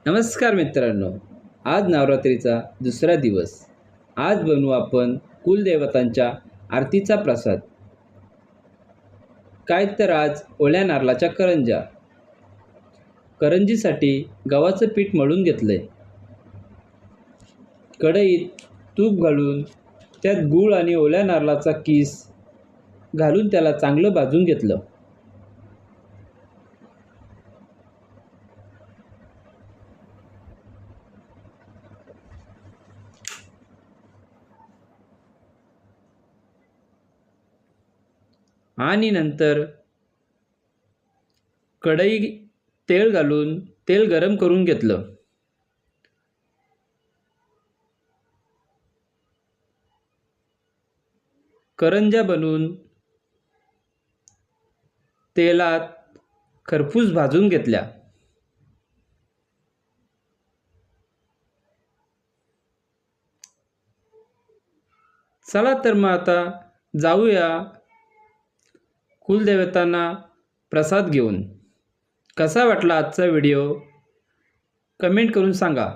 नमस्कार मित्रांनो, आज नवरात्रीचा दुसरा दिवस. आज बनवू आपण कुलदेवतांच्या आरतीचा प्रसाद. काय तर आज ओल्या नारळाच्या करंज्या. करंजीसाठी गव्हाचं पीठ मळून घेतलंय. कढईत तूप घालून त्यात गूळ आणि ओल्या नारळाचा कीस घालून त्याला चांगलं भाजून घेतलं. आणि नंतर कढई तेल घालून तेल गरम करून घेतलं. करंज्या बनवून तेलात खरपूस भाजून घेतल्या. चला तर मग आता जाऊया कुलदेवतांना प्रसाद घेऊन. कसा वाटला आजचा व्हिडिओ कमेंट करून सांगा.